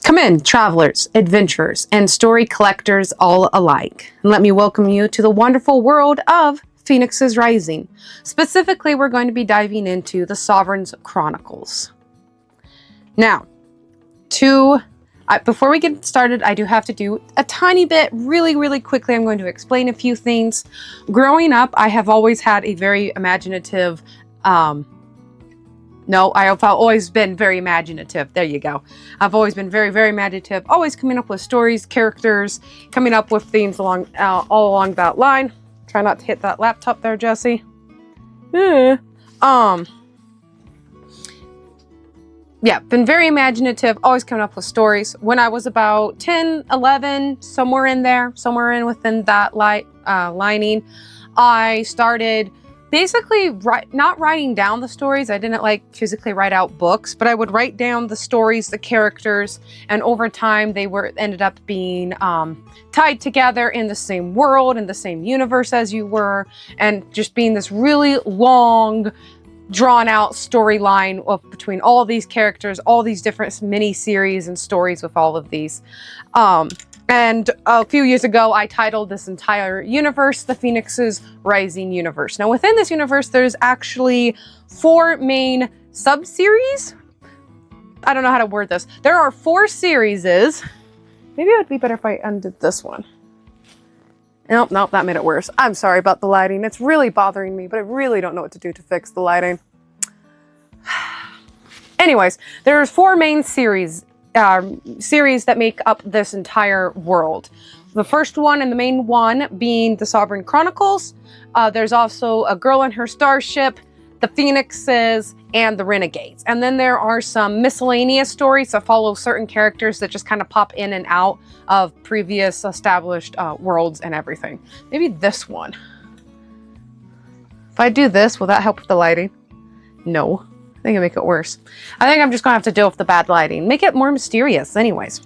Come in, travelers, adventurers, and story collectors all alike, and let me welcome you to the wonderful world of Phoenix's Rising. Specifically, we're going to be diving into the Sovereign's Chronicles. Now, before we get started, I do have to do a tiny bit, really quickly. I'm going to explain a few things. Growing up, I have always had a very imaginative, I've always been very imaginative. There you go. I've always been very imaginative, always coming up with stories, characters, coming up with themes all along that line. Try not to hit that laptop there, Jesse. Yeah, been very imaginative, always coming up with stories. When I was about 10, 11, somewhere in within that lining, I started basically not writing down the stories. I didn't physically write out books, but I would write down the stories, the characters, and over time they ended up being tied together in the same world, in the same universe as you were, and just being this really long, drawn out storyline between all of these characters, all these different mini series and stories with all of these. And a few years ago, I titled this entire universe, the Phoenix's Rising universe. Now, within this universe, there's actually 4 main sub-series. I don't know how to word this. There are 4 series. Maybe it would be better if I undid this one. Nope, that made it worse. I'm sorry about the lighting. It's really bothering me, but I really don't know what to do to fix the lighting. Anyways, there's 4 main series that make up this entire world. The first one and the main one being the Sovereign Chronicles. There's also A Girl and Her Starship, the Phoenixes, and the Renegades. And then there are some miscellaneous stories that follow certain characters that just kind of pop in and out of previous established worlds and everything. Maybe this one. If I do this, will that help with the lighting? No. I think it'll make it worse. I think I'm just gonna have to deal with the bad lighting. Make it more mysterious anyways.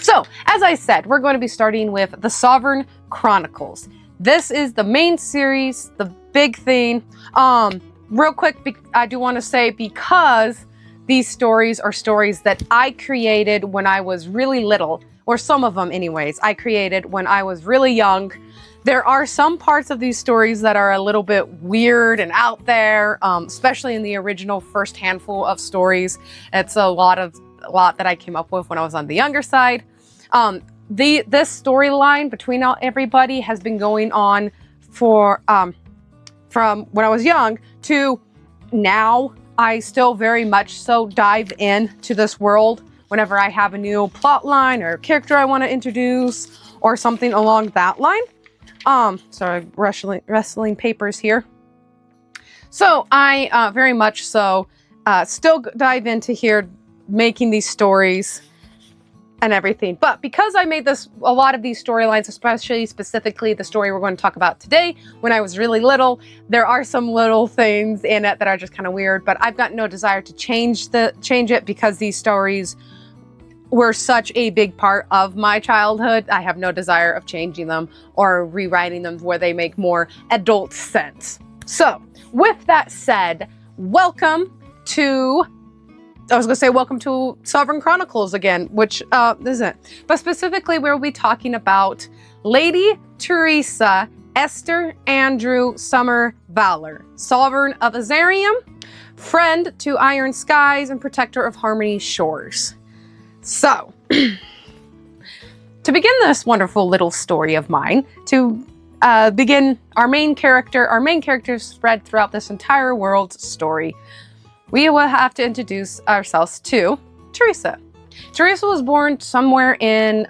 So, as I said, we're going to be starting with the Sovereign Chronicles. This is the main series, the big thing. Real quick, I do want to say, because these stories are stories that I created when I was really little, or some of them anyways, I created when I was really young. There are some parts of these stories that are a little bit weird and out there, especially in the original first handful of stories. It's a lot that I came up with when I was on the younger side. This storyline between everybody has been going on for from when I was young to now. I still very much so dive into this world whenever I have a new plot line or character I want to introduce or something along that line. Sorry, wrestling papers here. So I very much so still dive into here making these stories and everything. But because I made a lot of these storylines, specifically the story we're going to talk about today, when I was really little, there are some little things in it that are just kind of weird, but I've got no desire to change it because these stories were such a big part of my childhood. I have no desire of changing them or rewriting them where they make more adult sense. So, with that said, welcome to Sovereign Chronicles again, which isn't. But specifically, we'll be talking about Lady Teresa Esther Andrew Summer Valor, Sovereign of Azarium, friend to Iron Skies, and protector of Harmony Shores. So, to begin this wonderful little story of mine, to begin our main characters spread throughout this entire world's story, we will have to introduce ourselves to Teresa. Teresa was born somewhere in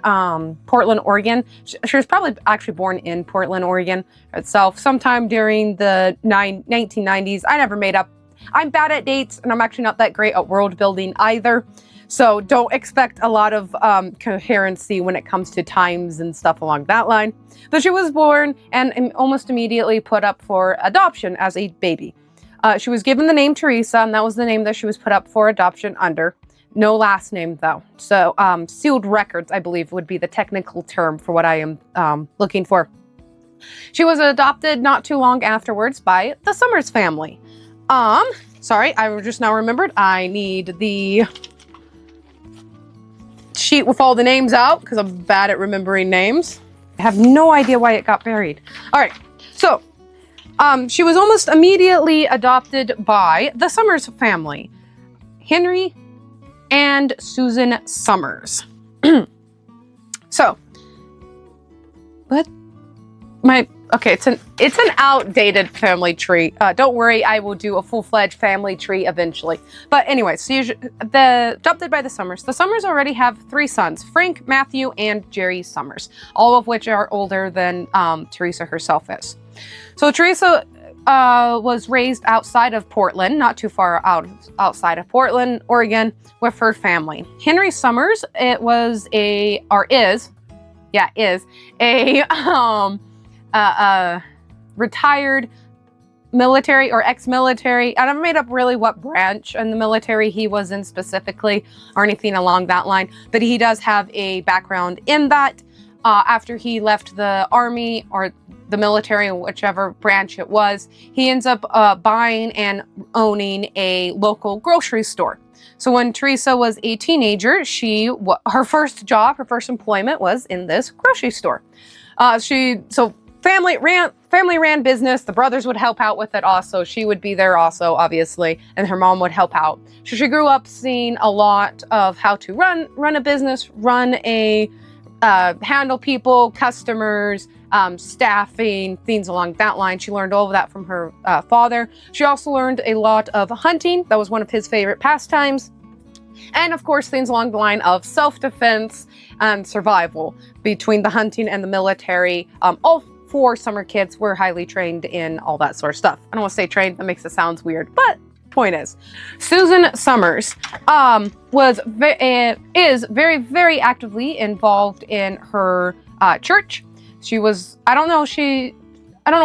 Portland, Oregon. She was probably actually born in Portland, Oregon itself, sometime during the 1990s. I'm bad at dates, and I'm actually not that great at world building either. So don't expect a lot of coherency when it comes to times and stuff along that line. But she was born and almost immediately put up for adoption as a baby. She was given the name Teresa, and that was the name that she was put up for adoption under. No last name, though. So sealed records, I believe, would be the technical term for what I am looking for. She was adopted not too long afterwards by the Summers family. Sorry, I just now remembered I need the sheet with all the names out because I'm bad at remembering names. I have no idea why it got buried. All right, so she was almost immediately adopted by the Summers family, Henry and Susan Summers. So, what? Okay, it's an outdated family tree. Don't worry, I will do a full-fledged family tree eventually. But anyway, so adopted by the Summers. The Summers already have 3 sons, Frank, Matthew, and Jerry Summers, all of which are older than Teresa herself is. So Teresa was raised outside of Portland, not too far outside of Portland, Oregon, with her family. Henry Summers, is a retired military or ex-military. I haven't made up really what branch in the military he was in specifically or anything along that line, but he does have a background in that. After he left the army or the military, whichever branch it was, he ends up buying and owning a local grocery store. So when Teresa was a teenager, her first employment was in this grocery store. Family ran business. The brothers would help out with it also. She would be there also, obviously, and her mom would help out. So she grew up seeing a lot of how to run a business, handle people, customers, staffing, things along that line. She learned all of that from her father. She also learned a lot of hunting. That was one of his favorite pastimes. And of course, things along the line of self-defense and survival between the hunting and the military. All 4 Summer kids were highly trained in all that sort of stuff. I don't want to say trained, that makes it sound weird, but point is, Susan Summers is very, very actively involved in her church. She was, I don't know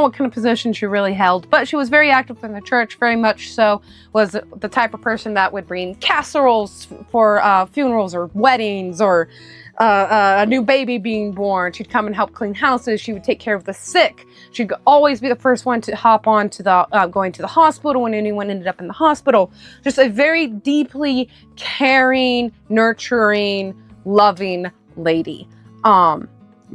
what kind of position she really held, but she was very active in the church, very much so, was the type of person that would bring casseroles for funerals or weddings or a new baby being born. She'd come and help clean houses. She would take care of the sick. She'd always be the first one to hop on to the going to the hospital when anyone ended up in the hospital. Just a very deeply caring, nurturing, loving lady.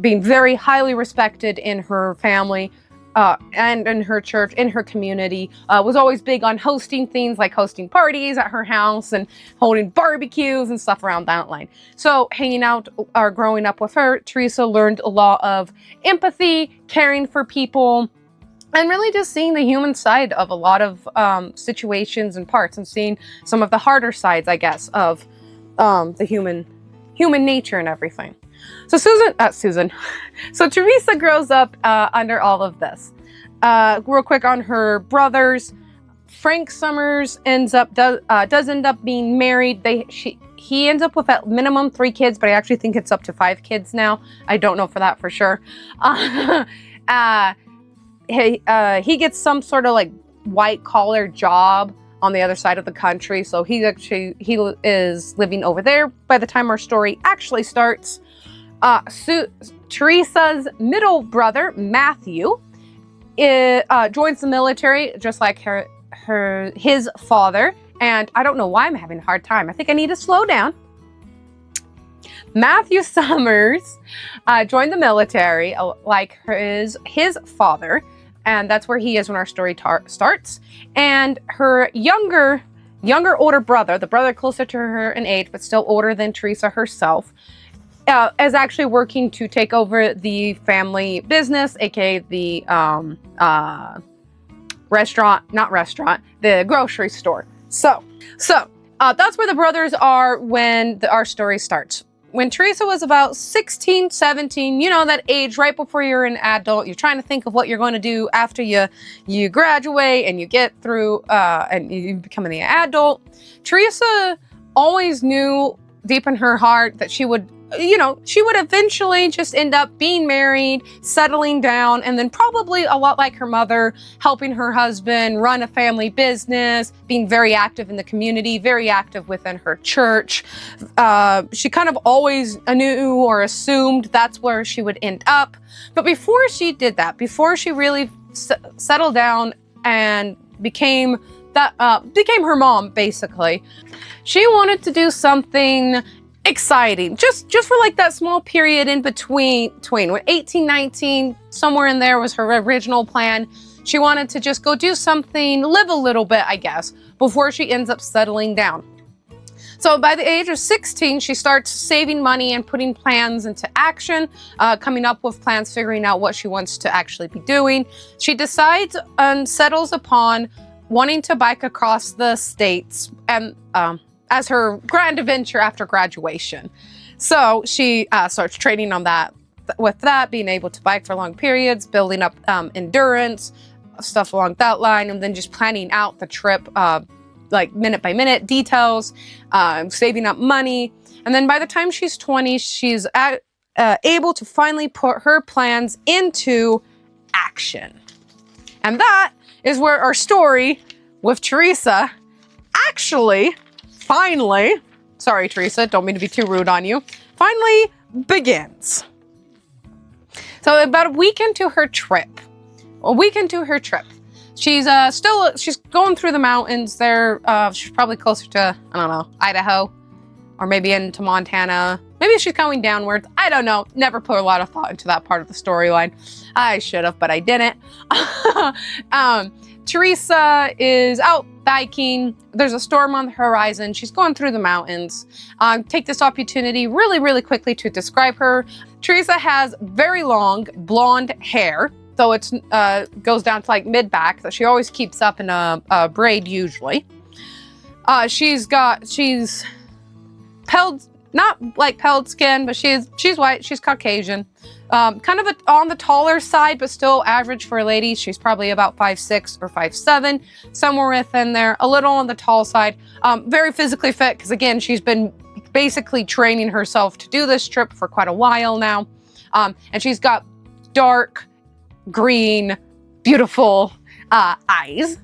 Being very highly respected in her family and in her church, in her community. Was always big on hosting things like hosting parties at her house and holding barbecues and stuff around that line. So hanging out or growing up with her, Teresa learned a lot of empathy, caring for people, and really just seeing the human side of a lot of situations and parts, and seeing some of the harder sides, I guess, of the human nature and everything. So So Teresa grows up under all of this. Real quick on her brothers, Frank Summers does end up being married. He ends up with at minimum 3 kids, but I actually think it's up to 5 kids now. I don't know for that for sure. He gets some sort of like white collar job on the other side of the country, so he is living over there by the time our story actually starts. Teresa's middle brother, Matthew, joins the military just like his father. And I don't know why I'm having a hard time. I think I need to slow down. Matthew Summers joined the military like his father. And that's where he is when our story starts. And her younger older brother, the brother closer to her in age, but still older than Teresa herself, is actually working to take over the family business, aka the the grocery store. So that's where the brothers are when our story starts. When Teresa was about 16, 17, that age right before you're an adult, you're trying to think of what you're going to do after you graduate and you get through and you become an adult. Teresa always knew deep in her heart that she would eventually just end up being married, settling down, and then probably a lot like her mother, helping her husband run a family business, being very active in the community, very active within her church. She kind of always knew or assumed that's where she would end up. But before she did that, before she really settled down and became her mom, basically, she wanted to do something exciting. Just for like that small period in between when 18, 19, somewhere in there was her original plan. She wanted to just go do something, live a little bit, I guess, before she ends up settling down. So by the age of 16, she starts saving money and putting plans into action, coming up with plans, figuring out what she wants to actually be doing. She decides and settles upon wanting to bike across the states and as her grand adventure after graduation. So she starts training on that, being able to bike for long periods, building up endurance, stuff along that line, and then just planning out the trip like minute by minute details, saving up money. And then by the time she's 20, she's able to finally put her plans into action. And that is where our story with Teresa actually, finally, sorry Teresa, don't mean to be too rude on you, finally begins. So about a week into her trip, she's she's going through the mountains there. She's probably closer to, I don't know, Idaho, or maybe into Montana. Maybe she's going downwards. I don't know. Never put a lot of thought into that part of the storyline. I should have, but I didn't. Teresa is out biking. There's a storm on the horizon. She's going through the mountains. Take this opportunity really, really quickly to describe her. Teresa has very long blonde hair. So it goes down to like mid-back that she always keeps up in a braid usually. She's pelled, not like pelled skin, but she's white, she's Caucasian. Kind of on the taller side, but still average for a lady. She's probably about 5'6" or 5'7", somewhere within there, a little on the tall side. Very physically fit, because again, she's been basically training herself to do this trip for quite a while now. And she's got dark green, beautiful eyes.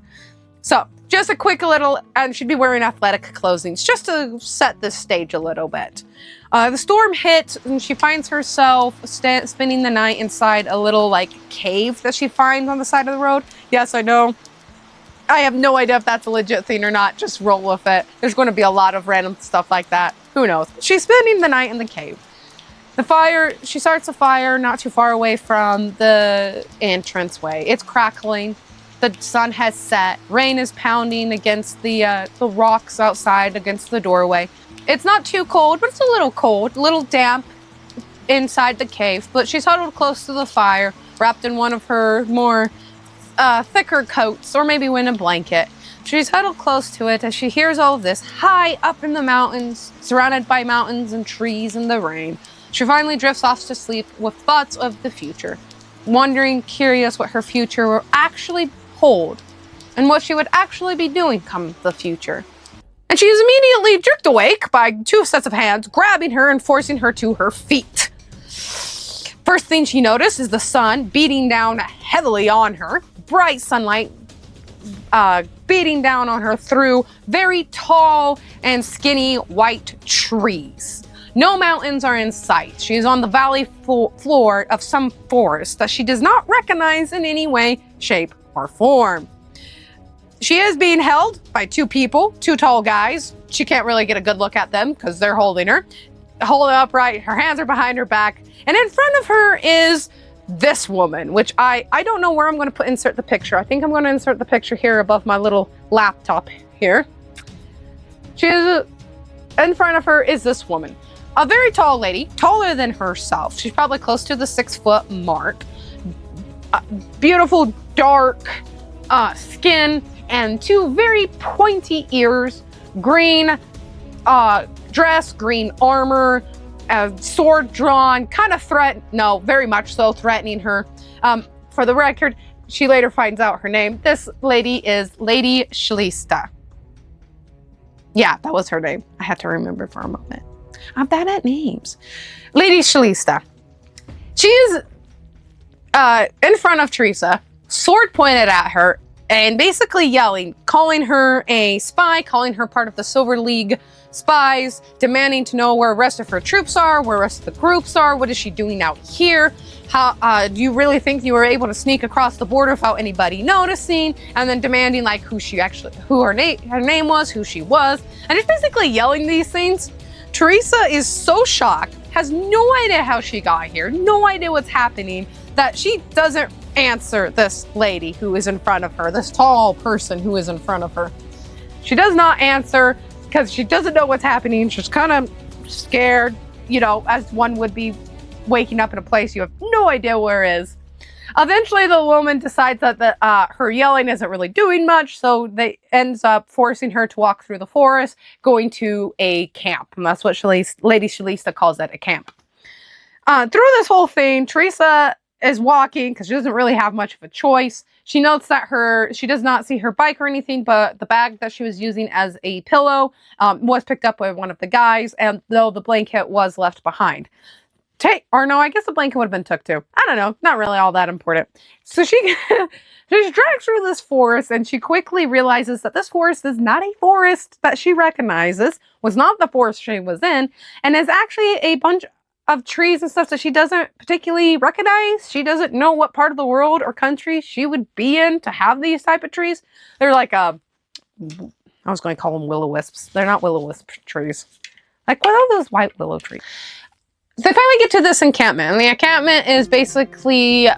So just a quick little, and she'd be wearing athletic clothing just to set the stage a little bit. The storm hits and she finds herself spending the night inside a little like cave that she finds on the side of the road. Yes, I know. I have no idea if that's a legit thing or not. Just roll with it. There's going to be a lot of random stuff like that. Who knows? She's spending the night in the cave. She starts a fire not too far away from the entranceway. It's crackling. The sun has set. Rain is pounding against the rocks outside against the doorway. It's not too cold, but it's a little cold, a little damp inside the cave. But she's huddled close to the fire, wrapped in one of her more thicker coats, or maybe in a blanket. She's huddled close to it as she hears all of this high up in the mountains, surrounded by mountains and trees and the rain. She finally drifts off to sleep with thoughts of the future, wondering, curious what her future will actually hold and what she would actually be doing come the future. And she is immediately jerked awake by two sets of hands grabbing her and forcing her to her feet. First thing she noticed is the sun beating down heavily on her, bright sunlight beating down on her through very tall and skinny white trees. No mountains are in sight. She is on the valley floor of some forest that she does not recognize in any way, shape, or form. She is being held by two people, two tall guys. She can't really get a good look at them because they're holding her. Holding upright, her hands are behind her back. And in front of her is this woman, which I don't know where I'm going to insert the picture. I think I'm going to insert the picture here above my little laptop here. In front of her is this woman. A very tall lady, taller than herself. She's probably close to the 6 foot mark. Beautiful dark skin and two very pointy ears. Green dress, green armor, sword drawn, kind of very much so threatening her. For the record, she later finds out her name. This lady is Lady Shalista. Yeah, that was her name. I had to remember for a moment. I'm bad at names. Lady Shalista. She is in front of Teresa, sword pointed at her, and basically yelling, calling her a spy, calling her part of the Silver League spies, demanding to know where the rest of her troops are, where the rest of the groups are, what is she doing out here? How do you really think you were able to sneak across the border without anybody noticing? And then demanding like who her name was, who she was, and just basically yelling these things. Teresa is so shocked, has no idea how she got here, no idea what's happening, that she doesn't answer this lady who is in front of her, this tall person who is in front of her. She does not answer because she doesn't know what's happening. She's kind of scared, you know, as one would be waking up in a place you have no idea where it is. Eventually, the woman decides that her yelling isn't really doing much, so they ends up forcing her to walk through the forest, going to a camp. And that's what Lady Shalista calls it, a camp. Through this whole thing, Teresa is walking because she doesn't really have much of a choice. She notes that she does not see her bike or anything, but the bag that she was using as a pillow was picked up by one of the guys, and though the blanket was left behind. I guess the blanket would have been took too. I don't know. Not really all that important. So she drags through this forest, and she quickly realizes that this forest is not a forest that she recognizes, was not the forest she was in, and is actually a bunch of trees and stuff that she doesn't particularly recognize. She doesn't know what part of the world or country she would be in to have these type of trees. They're like, I was going to call them will-o-wisps. They're not will-o-wisp trees. Like, what are those white willow trees? They finally get to this encampment, and the encampment is basically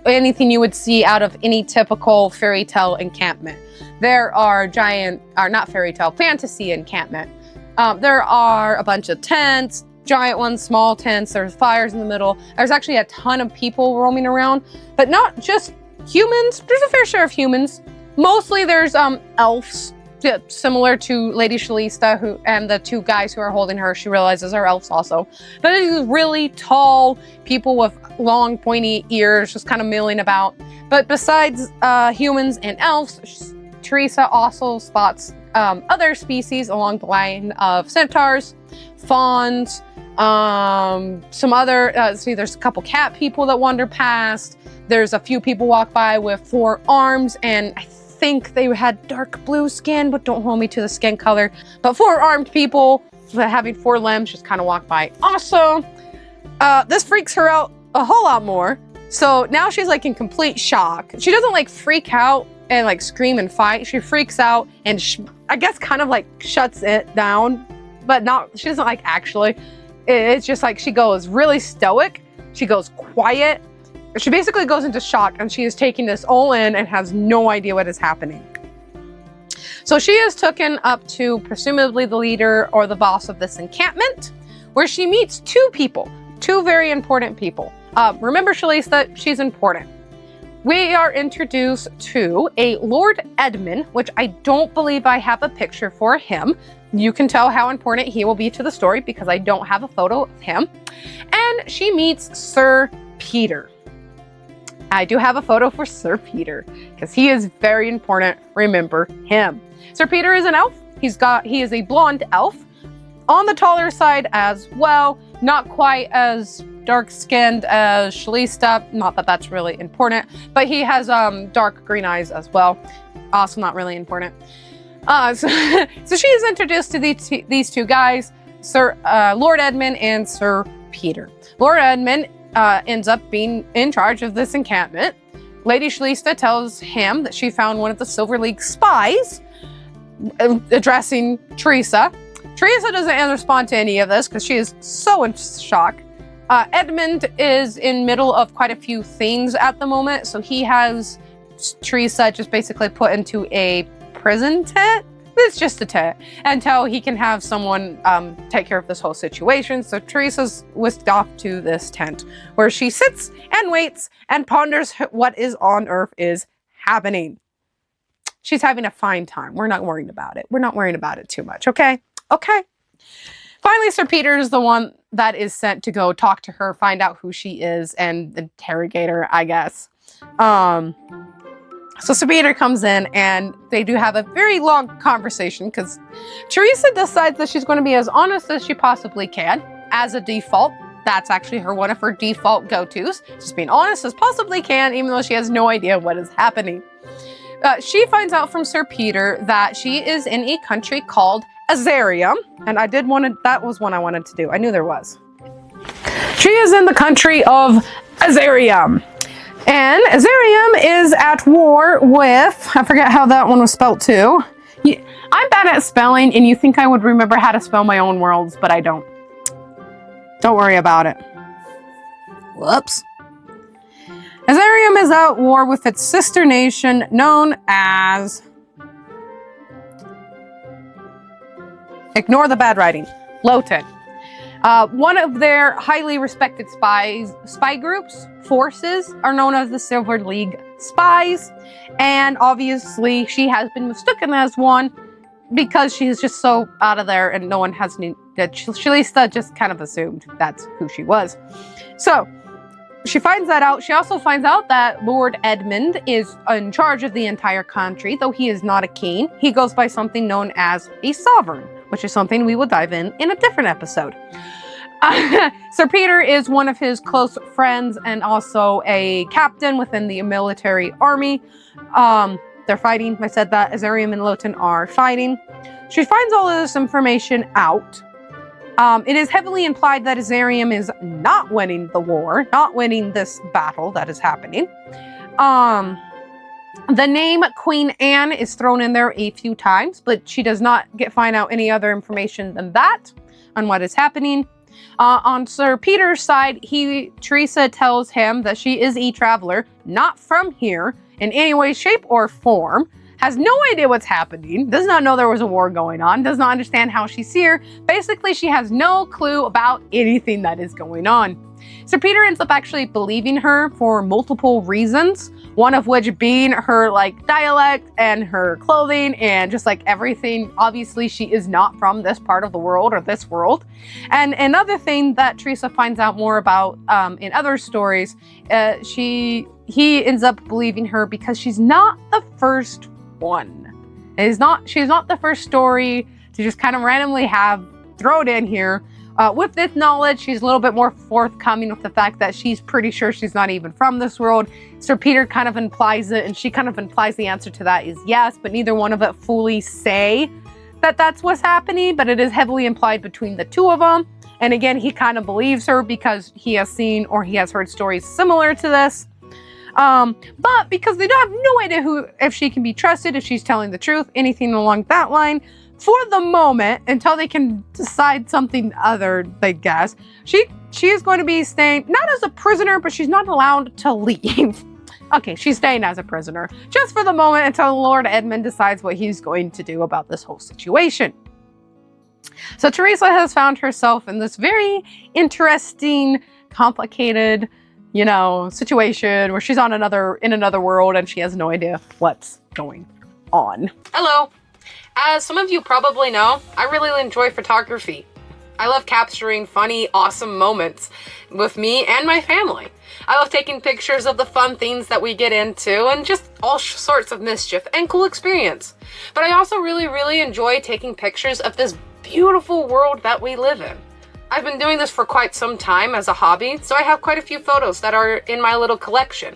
anything you would see out of any typical fairy tale encampment. There are fantasy encampment. There are a bunch of tents, giant ones, small tents, there's fires in the middle. There's actually a ton of people roaming around, but not just humans. There's a fair share of humans. Mostly there's elves, similar to Lady Shalista, and the two guys who are holding her, she realizes are elves also. But these really tall people with long pointy ears just kind of milling about. But besides humans and elves, Teresa also spots other species along the line of centaurs, fawns, some other, there's a couple cat people that wander past. There's a few people walk by with 4 arms, and I think they had dark blue skin, but don't hold me to the skin color. But 4 armed people having 4 limbs just kind of walk by. Also, this freaks her out a whole lot more. So now she's like in complete shock. She doesn't like freak out and like scream and fight. She freaks out and I guess kind of like shuts it down, but she doesn't like actually. It's just like she goes really stoic. She goes quiet. She basically goes into shock, and she is taking this all in and has no idea what is happening. So she is taken up to presumably the leader or the boss of this encampment, where she meets 2 people, 2 very important people. Remember, Shalista, she's important. We are introduced to a Lord Edmund, which I don't believe I have a picture for him. You can tell how important he will be to the story because I don't have a photo of him. And she meets Sir Peter. I do have a photo for Sir Peter because he is very important. Remember him. Sir Peter is an elf. He is a blonde elf, on the taller side as well. Not quite as dark-skinned as Shalista. Not that that's really important, but he has dark green eyes as well. Also not really important. So she is introduced to these 2 guys, Lord Edmund and Sir Peter. Lord Edmund ends up being in charge of this encampment. Lady Shalista tells him that she found one of the Silver League spies addressing Teresa. Teresa doesn't respond to any of this because she is so in shock. Edmund is in middle of quite a few things at the moment, so he has Teresa just basically put into a prison tent. It's just a tent until he can have someone take care of this whole situation. So Teresa's whisked off to this tent where she sits and waits and ponders what is on earth is happening. She's having a fine time. We're not worrying about it. We're not worrying about it too much. Okay. Finally, Sir Peter is the one that is sent to go talk to her, find out who she is, and interrogate her, I guess. So Sir Peter comes in, and they do have a very long conversation because Teresa decides that she's going to be as honest as she possibly can as a default. That's actually one of her default go-tos, just being honest as possibly can, even though she has no idea what is happening. She finds out from Sir Peter that she is in a country called Azarium, and that was one I wanted to do. I knew there was. She is in the country of Azarium. And Azarium is at war with, I forget how that one was spelled too. Yeah, I'm bad at spelling, and you think I would remember how to spell my own worlds, but I don't. Don't worry about it. Whoops. Azarium is at war with its sister nation known as... Ignore the bad writing. Loten. One of their highly respected spy groups, forces, are known as the Silver League Spies. And obviously, she has been mistaken as one because she's just so out of there and no one has knew that Shalista just kind of assumed that's who she was. So, she finds that out. She also finds out that Lord Edmund is in charge of the entire country, though he is not a king. He goes by something known as a sovereign, which is something we will dive in a different episode. Sir Peter is one of his close friends and also a captain within the military army. They're fighting. I said that Azarium and Loten are fighting. She finds all of this information out. It is heavily implied that Azarium is not winning the war, not winning this battle that is happening. The name Queen Anne is thrown in there a few times, but she does not find out any other information than that on what is happening. On Sir Peter's side, Teresa tells him that she is a traveler, not from here in any way, shape, or form, has no idea what's happening, does not know there was a war going on, does not understand how she's here. Basically, she has no clue about anything that is going on. Sir Peter ends up actually believing her for multiple reasons, one of which being her dialect and her clothing and just everything. Obviously, she is not from this part of the world or this world. And another thing that Teresa finds out more about in other stories, he ends up believing her because she's not the first one. She's not the first story to just kind of randomly have thrown in here. With this knowledge, she's a little bit more forthcoming with the fact that she's pretty sure she's not even from this world. Sir Peter kind of implies it, and she kind of implies the answer to that is yes, but neither one of it fully say that that's what's happening, but it is heavily implied between the two of them. And again, he kind of believes her because he has seen or he has heard stories similar to this. But because they don't have no idea if she can be trusted, if she's telling the truth, anything along that line, for the moment, until they can decide something other, I guess, she is going to be staying, not as a prisoner, but she's not allowed to leave. Okay, she's staying as a prisoner, just for the moment until Lord Edmund decides what he's going to do about this whole situation. So Teresa has found herself in this very interesting, complicated, situation where she's in another world and she has no idea what's going on. Hello. As some of you probably know, I really enjoy photography. I love capturing funny, awesome moments with me and my family. I love taking pictures of the fun things that we get into and just all sorts of mischief and cool experience. But I also really enjoy taking pictures of this beautiful world that we live in. I've been doing this for quite some time as a hobby, so I have quite a few photos that are in my little collection.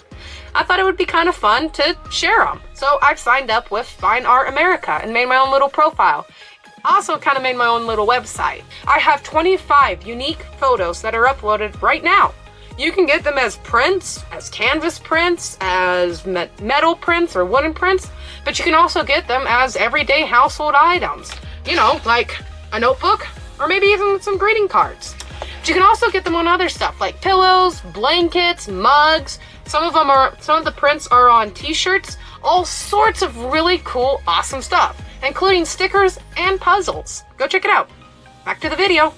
I thought it would be kind of fun to share them, so I've signed up with Fine Art America and made my own little profile. Also kind of made my own little website. I have 25 unique photos that are uploaded right now. You can get them as prints, as canvas prints, as metal prints or wooden prints, but you can also get them as everyday household items. Like a notebook, or maybe even some greeting cards. But you can also get them on other stuff like pillows, blankets, mugs. Some of the prints are on t-shirts, all sorts of really cool, awesome stuff, including stickers and puzzles. Go check it out. Back to the video.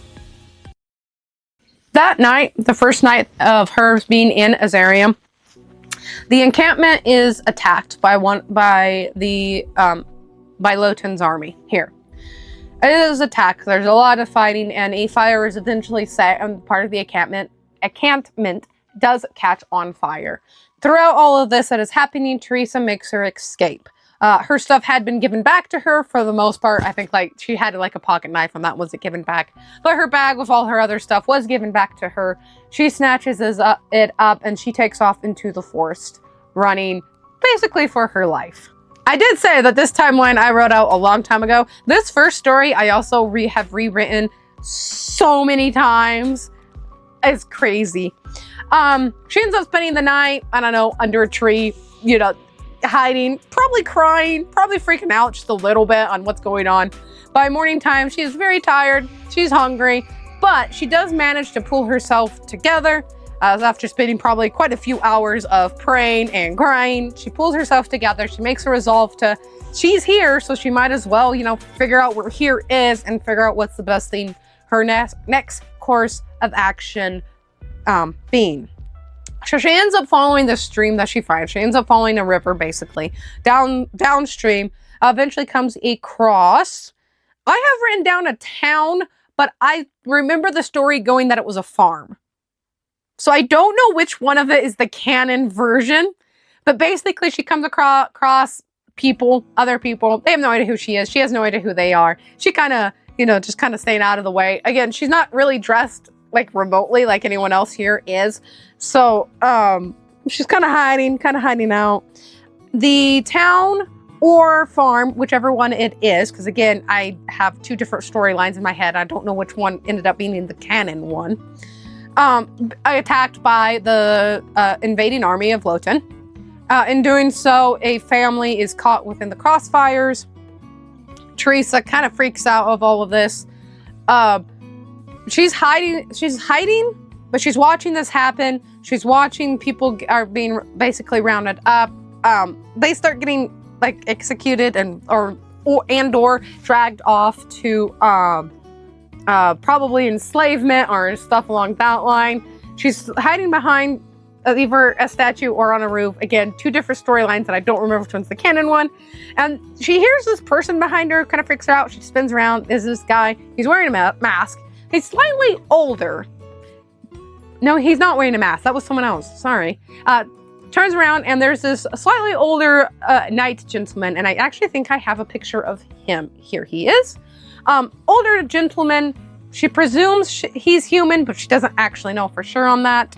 That night, the first night of her being in Azarium, the encampment is attacked by Loten's army here. It is attacked. There's a lot of fighting, and a fire is eventually set on part of the encampment. Encampment does catch on fire. Throughout all of this that is happening, Teresa makes her escape. Her stuff had been given back to her for the most part. I think she had a pocket knife and that wasn't given back. But her bag with all her other stuff was given back to her. She snatches it up and she takes off into the forest, running basically for her life. I did say that this timeline I wrote out a long time ago. This first story I also have rewritten so many times. It's crazy. She ends up spending the night, I don't know, under a tree, hiding, probably crying, probably freaking out just a little bit on what's going on. By morning time, she is very tired, she's hungry, but she does manage to pull herself together. After spending probably quite a few hours of praying and crying, she pulls herself together. She makes a resolve to, she's here, so she might as well, you know, figure out where here is and figure out what's the best thing, her next course of action being. So she ends up following the stream that she finds. She ends up following a river, basically, downstream. Eventually comes across, I have written down a town, but I remember the story going that it was a farm. So I don't know which one of it is the canon version, but basically she comes across people, other people. They have no idea who she is. She has no idea who they are. She kind of, you know, just kind of staying out of the way. Again, she's not really dressed like remotely like anyone else here is. So she's kind of hiding out. The town or farm, whichever one it is, because again, I have two different storylines in my head. I don't know which one ended up being the canon one. Attacked by the invading army of Loten. In doing so, a family is caught within the crossfires. Teresa kind of freaks out of all of this. She's hiding, but she's watching this happen. She's watching people are being basically rounded up. They start getting like executed or dragged off to probably enslavement or stuff along that line. She's hiding behind either a statue or on a roof. Again, two different storylines that I don't remember which one's the canon one. And she hears this person behind her, kind of freaks her out. She spins around. Is this guy? He's wearing a mask. He's slightly older. No, he's not wearing a mask. That was someone else. Sorry. Turns around and there's this slightly older knight gentleman. And I actually think I have a picture of him. Here he is. Older gentleman. She presumes he's human, but she doesn't actually know for sure on that.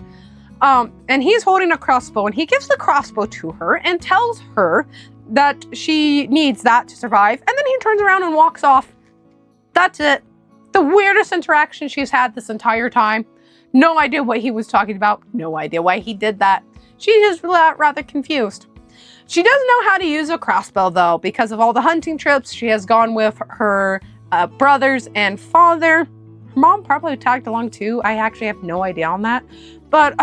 And he's holding a crossbow, and he gives the crossbow to her and tells her that she needs that to survive. And then he turns around and walks off. That's it. The weirdest interaction she's had this entire time. No idea what he was talking about. No idea why he did that. She is rather confused. She doesn't know how to use a crossbow, though, because of all the hunting trips. She has gone with her brothers and father. Her mom probably tagged along too. I actually have no idea on that. But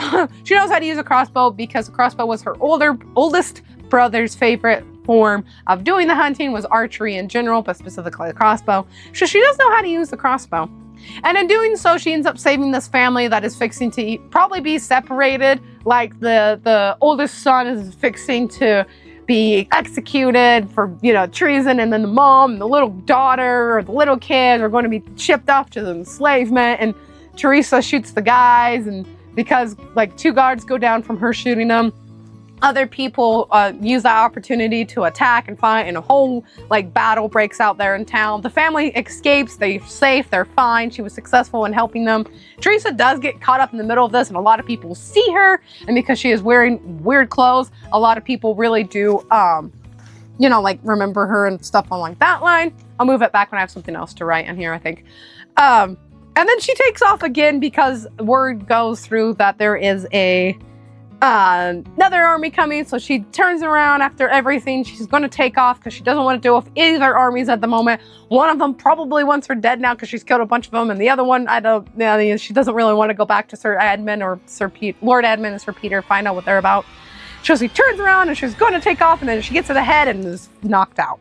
she knows how to use a crossbow because the crossbow was her oldest brother's favorite form of doing the hunting, was archery in general, but specifically the crossbow. So she does know how to use the crossbow. And in doing so, she ends up saving this family that is fixing to probably be separated. Like the oldest son is fixing to be executed for, you know, treason, and then the mom and the little daughter or the little kids are going to be shipped off to the enslavement. And Teresa shoots the guys, and because like 2 guards go down from her shooting them, other people use that opportunity to attack and fight, and a whole like battle breaks out there in town. The family escapes, they're safe, they're fine. She was successful in helping them. Teresa does get caught up in the middle of this, and a lot of people see her, and because she is wearing weird clothes, a lot of people really do, you know, like remember her and stuff along that line. I'll move it back when I have something else to write in here, I think. And then she takes off again because word goes through that there is another army coming. So she turns around after everything. She's going to take off because she doesn't want to deal with either armies at the moment. One of them probably wants her dead now because she's killed a bunch of them, and the other one, she doesn't really want to go back to Sir Edmund or Lord Edmund and Sir Peter, find out what they're about. So she turns around and she's going to take off, and then she gets to the head and is knocked out.